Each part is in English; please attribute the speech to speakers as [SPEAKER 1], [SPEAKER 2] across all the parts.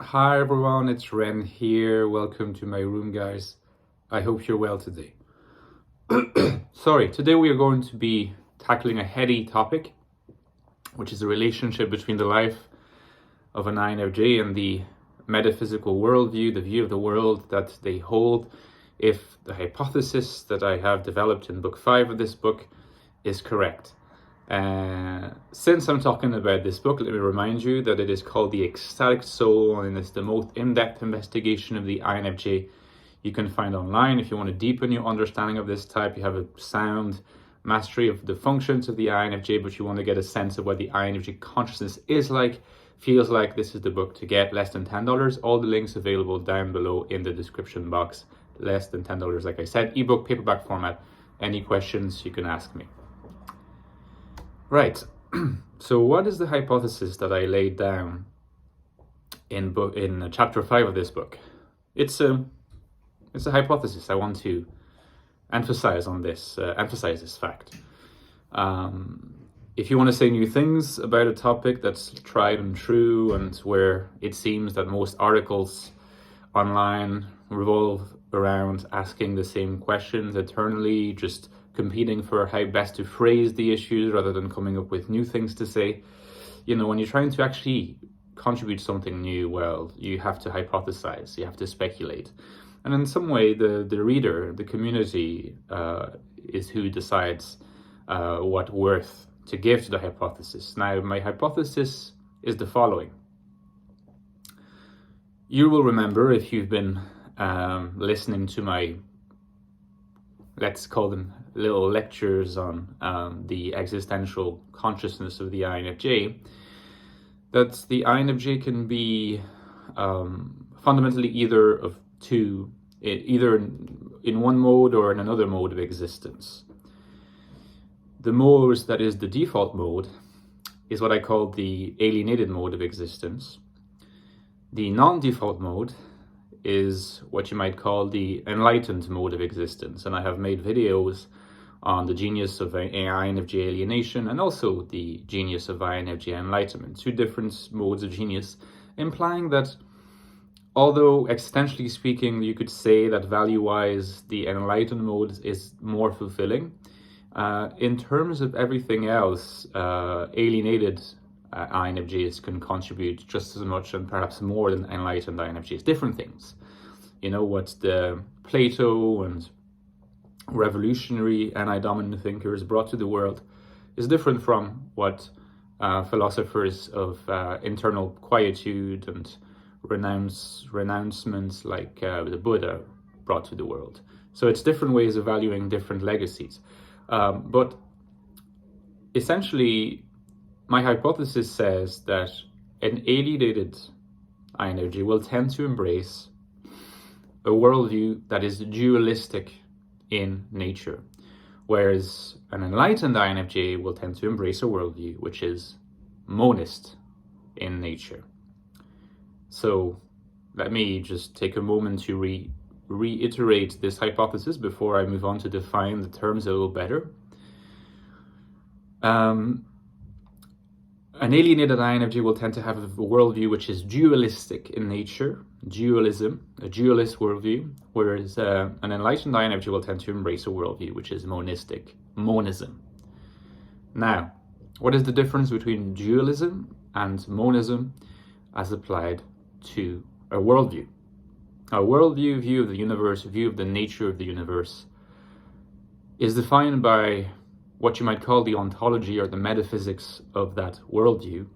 [SPEAKER 1] Hi everyone, it's Ren here. Welcome to my room, guys. I hope you're well today. Today we are going to be tackling a heady topic, which is the relationship between the life of an INFJ and the metaphysical worldview, the view of the world that they hold, if the hypothesis that I have developed in book 5 of this book is correct. Since I'm talking about this book, let me remind you that it is called the Ecstatic Soul, and it's the most in-depth investigation of the INFJ you can find online. If you want to deepen your understanding of this type, you have a sound mastery of the functions of the INFJ, but you want to get a sense of what the INFJ consciousness is like, feels like, this is the book to get. Less than $10. All the links available down below in the description box. Less than $10, like I said. Ebook, paperback format. Any questions you can ask me. Right. So what is the hypothesis that I laid down in chapter 5 of this book? It's a hypothesis. I want to emphasize this fact. If you want to say new things about a topic that's tried and true, and where it seems that most articles online revolve around asking the same questions eternally, just competing for how best to phrase the issues rather than coming up with new things to say. When you're trying to actually contribute something new, well, you have to hypothesize, you have to speculate. And in some way, the reader, the community, is who decides what worth to give to the hypothesis. Now, my hypothesis is the following. You will remember, if you've been listening to my, let's call them little lectures on the existential consciousness of the INFJ, that the INFJ can be fundamentally either of two, either in one mode or in another mode of existence. The mode that is the default mode is what I call the alienated mode of existence. The non-default mode is what you might call the enlightened mode of existence. And I have made videos on the genius of INFJ alienation and also the genius of INFJ enlightenment, two different modes of genius, implying that although existentially speaking, you could say that value-wise, the enlightened mode is more fulfilling. In terms of everything else, alienated INFJs can contribute just as much and perhaps more than enlightened INFJs. Different things. What the Plato and revolutionary anti-dominant thinkers brought to the world is different from what philosophers of internal quietude and renouncements like the Buddha brought to the world. So it's different ways of valuing different legacies. But essentially, my hypothesis says that an alienated INFJ will tend to embrace a worldview that is dualistic in nature, whereas an enlightened INFJ will tend to embrace a worldview which is monist in nature. So let me just take a moment to reiterate this hypothesis before I move on to define the terms a little better. An alienated INFJ will tend to have a worldview which is dualistic in nature, dualism, a dualist worldview, whereas an enlightened INFJ will tend to embrace a worldview which is monistic, monism. Now, what is the difference between dualism and monism as applied to a worldview? A worldview, view of the universe, view of the nature of the universe, is defined by what you might call the ontology or the metaphysics of that worldview.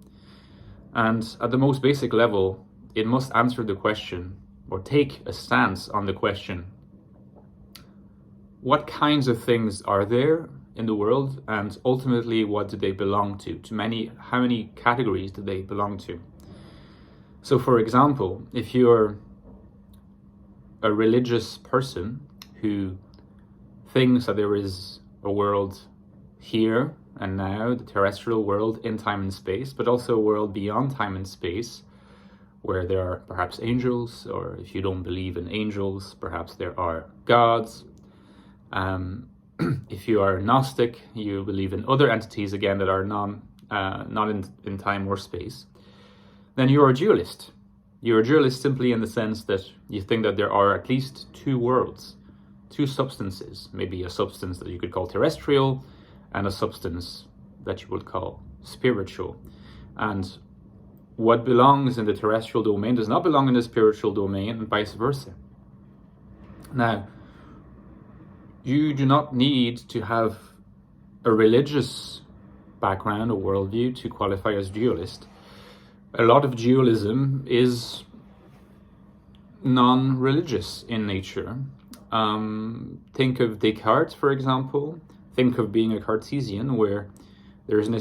[SPEAKER 1] And at the most basic level, it must answer the question, or take a stance on the question, what kinds of things are there in the world, and ultimately what do they belong to? How many categories do they belong to? So for example, if you're a religious person who thinks that there is a world here and now, the terrestrial world in time and space, but also a world beyond time and space, where there are perhaps angels, or if you don't believe in angels, perhaps there are gods. If you are Gnostic, you believe in other entities again that are not in time or space, then you're a dualist. You're a dualist simply in the sense that you think that there are at least two worlds, two substances, maybe a substance that you could call terrestrial and a substance that you would call spiritual. And what belongs in the terrestrial domain does not belong in the spiritual domain, and vice versa. Now, you do not need to have a religious background or worldview to qualify as dualist. A lot of dualism is non-religious in nature. Think of Descartes, for example. Think of being a Cartesian, where there is an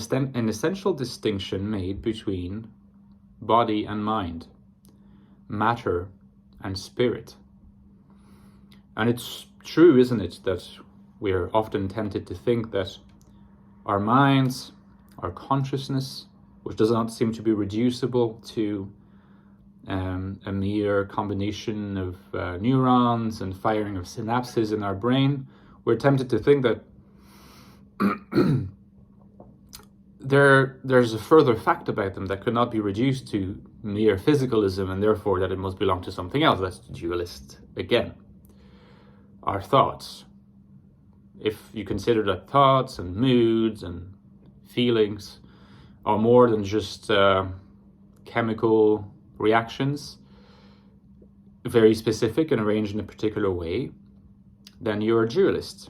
[SPEAKER 1] essential distinction made between body and mind, matter and spirit. And it's true, isn't it, that we're often tempted to think that our minds, our consciousness, which does not seem to be reducible to a mere combination of neurons and firing of synapses in our brain, we're tempted to think that there's a further fact about them that could not be reduced to mere physicalism, and therefore that it must belong to something else. That's dualist again. Our thoughts. If you consider that thoughts and moods and feelings are more than just chemical reactions, very specific and arranged in a particular way, then you're a dualist.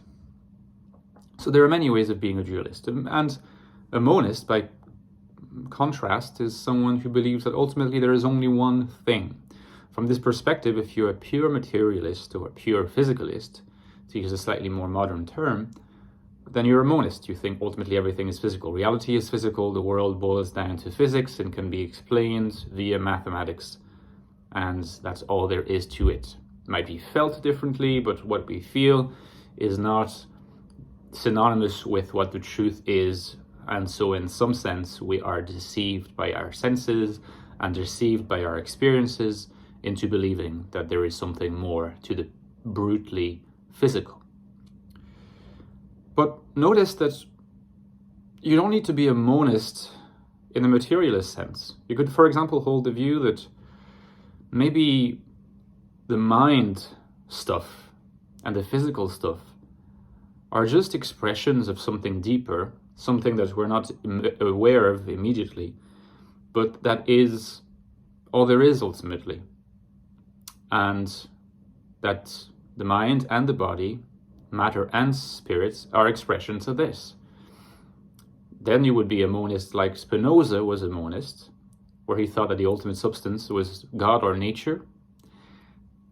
[SPEAKER 1] So there are many ways of being a dualist. And a monist, by contrast, is someone who believes that ultimately there is only one thing. From this perspective, if you're a pure materialist or a pure physicalist, to use a slightly more modern term, then you're a monist. You think ultimately everything is physical. Reality is physical. The world boils down to physics and can be explained via mathematics. And that's all there is to it. It might be felt differently, but what we feel is not synonymous with what the truth is. And so in some sense, we are deceived by our senses and deceived by our experiences into believing that there is something more to the brutally physical. But notice that you don't need to be a monist in a materialist sense. You could, for example, hold the view that maybe the mind stuff and the physical stuff are just expressions of something deeper, something that we're not aware of immediately, but that is all there is ultimately. And that the mind and the body, matter and spirits, are expressions of this. Then you would be a monist like Spinoza was a monist, where he thought that the ultimate substance was God or nature.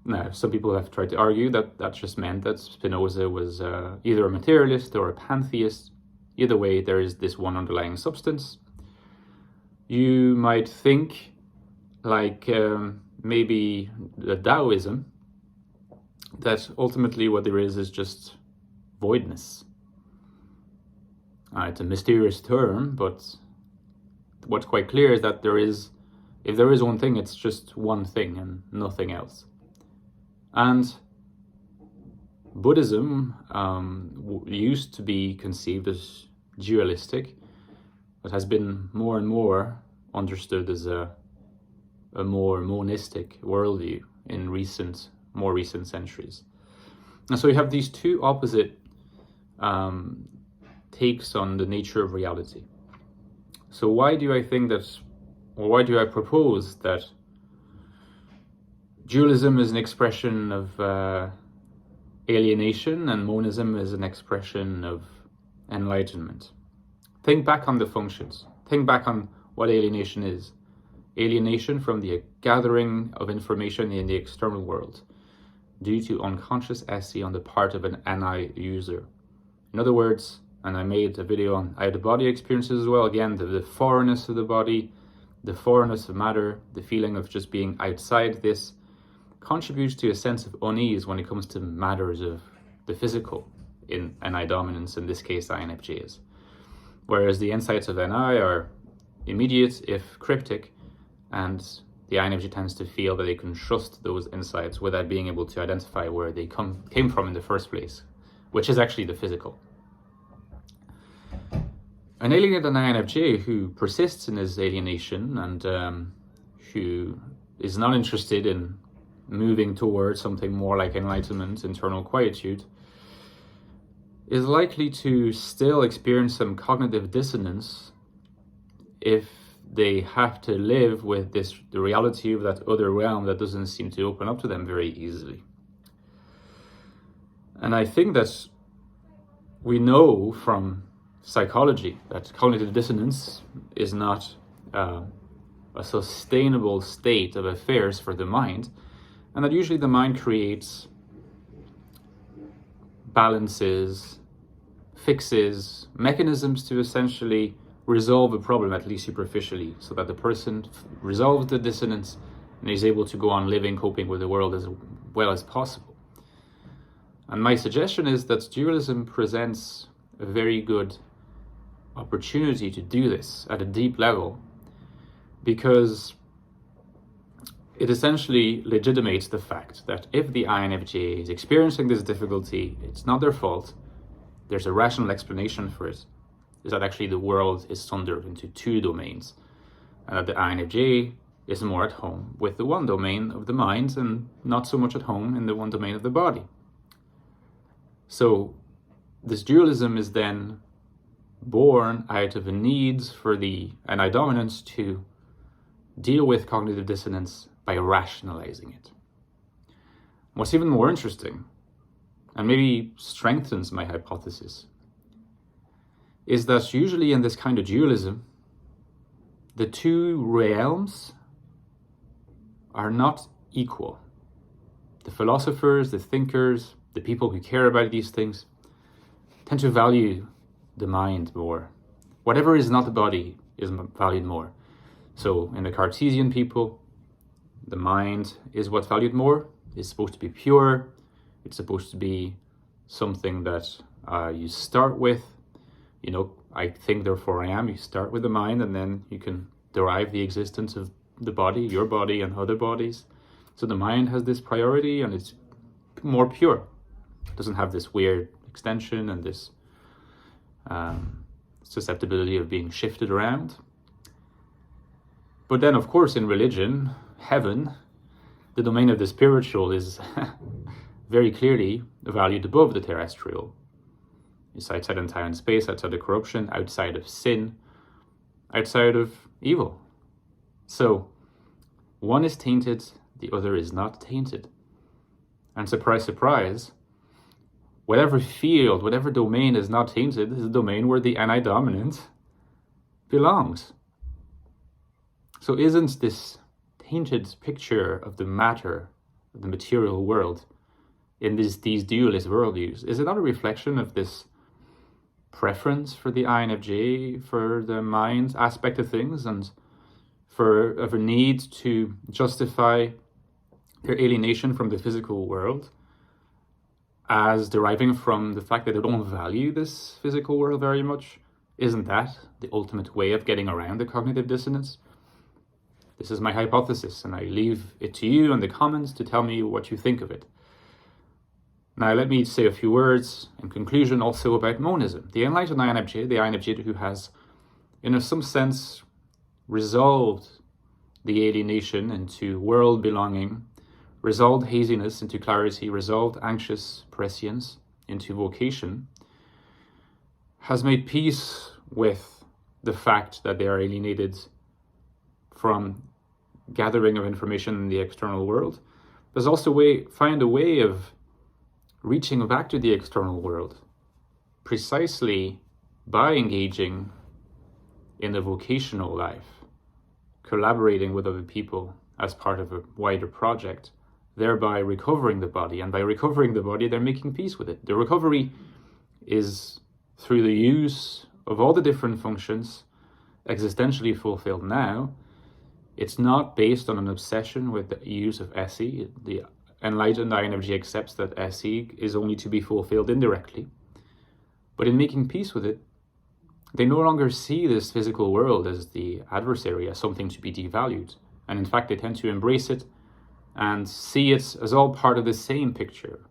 [SPEAKER 1] Now, some people have tried to argue that that just meant that Spinoza was either a materialist or a pantheist. Either way, there is this one underlying substance. You might think, like maybe the Taoism, that ultimately what there is just voidness. It's a mysterious term, but what's quite clear is that if there is one thing, it's just one thing and nothing else. And Buddhism used to be conceived as dualistic, but has been more and more understood as a more monistic worldview in more recent centuries. And so you have these two opposite takes on the nature of reality. So why do I propose that dualism is an expression of alienation and monism is an expression of enlightenment? Think back on the functions. Think back on what alienation is. Alienation from the gathering of information in the external world due to unconscious essay on the part of an NI user. In other words, and I made a video on out-of-body experiences as well, again, the foreignness of the body, the foreignness of matter, the feeling of just being outside this contributes to a sense of unease when it comes to matters of the physical in NI dominance, in this case INFJs. Whereas the insights of NI are immediate, if cryptic, and the INFJ tends to feel that they can trust those insights without being able to identify where they came from in the first place, which is actually the physical. An alienated INFJ who persists in his alienation and who is not interested in moving towards something more like enlightenment, internal quietude, is likely to still experience some cognitive dissonance if they have to live with the reality of that other realm that doesn't seem to open up to them very easily. And I think that we know from psychology that cognitive dissonance is not a sustainable state of affairs for the mind, and that usually the mind creates balances, fixes, mechanisms to essentially resolve a problem, at least superficially, so that the person resolves the dissonance and is able to go on living, coping with the world as well as possible. And my suggestion is that dualism presents a very good opportunity to do this at a deep level, because it essentially legitimates the fact that if the INFJ is experiencing this difficulty, it's not their fault. There's a rational explanation for it, is that actually the world is sundered into two domains, and that the INFJ is more at home with the one domain of the mind and not so much at home in the one domain of the body. So this dualism is then born out of a need for the NI dominance to deal with cognitive dissonance by rationalizing it. What's even more interesting, and maybe strengthens my hypothesis, is that usually in this kind of dualism, the two realms are not equal. The philosophers, the thinkers, the people who care about these things tend to value the mind more. Whatever is not the body is valued more. So in the Cartesian people, the mind is what's valued more. It's supposed to be pure. It's supposed to be something that you start with. You know, I think, therefore I am. You start with the mind, and then you can derive the existence of the body, your body, and other bodies. So the mind has this priority, and it's more pure. It doesn't have this weird extension and this susceptibility of being shifted around. But then, of course, in religion, heaven, the domain of the spiritual, is very clearly valued above the terrestrial. It's outside of time and space, outside of corruption, outside of sin, outside of evil. So one is tainted, the other is not tainted. And surprise, surprise, whatever field, whatever domain is not tainted is the domain where the NI dominant belongs. So isn't this tainted picture of the matter, of the material world, in these dualist worldviews, is it not a reflection of this preference for the INFJ, for the mind aspect of things, and of a need to justify their alienation from the physical world as deriving from the fact that they don't value this physical world very much? Isn't that the ultimate way of getting around the cognitive dissonance? This is my hypothesis, and I leave it to you in the comments to tell me what you think of it. Now, let me say a few words in conclusion also about monism. The enlightened INFJ, the INFJ who has, in some sense, resolved the alienation into world belonging, resolved haziness into clarity, resolved anxious prescience into vocation, has made peace with the fact that they are alienated from gathering of information in the external world. There's also find a way of reaching back to the external world precisely by engaging in the vocational life, collaborating with other people as part of a wider project, thereby recovering the body. And by recovering the body, they're making peace with it. The recovery is through the use of all the different functions existentially fulfilled now. It's not based on an obsession with the use of SE. The enlightened INFJ accepts that SE is only to be fulfilled indirectly. But in making peace with it, they no longer see this physical world as the adversary, as something to be devalued. And in fact, they tend to embrace it and see it as all part of the same picture.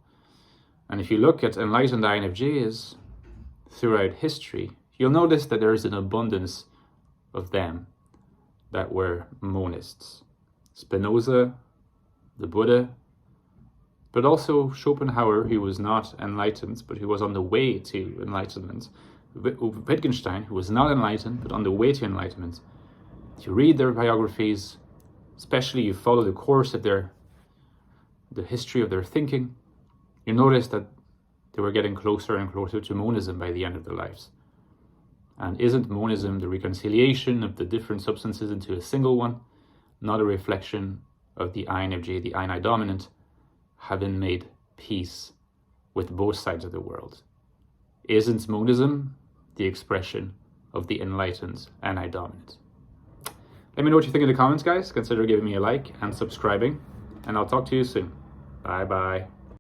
[SPEAKER 1] And if you look at enlightened INFJs throughout history, you'll notice that there is an abundance of them that were monists. Spinoza, the Buddha, but also Schopenhauer, who was not enlightened, but who was on the way to enlightenment. Wittgenstein, who was not enlightened, but on the way to enlightenment. If you read their biographies, especially you follow the course of the history of their thinking, you notice that they were getting closer and closer to monism by the end of their lives. And isn't monism the reconciliation of the different substances into a single one, not a reflection of the INFJ, the INI dominant, having made peace with both sides of the world? Isn't monism the expression of the enlightened INI dominant? Let me know what you think in the comments, guys. Consider giving me a like and subscribing, and I'll talk to you soon. Bye bye.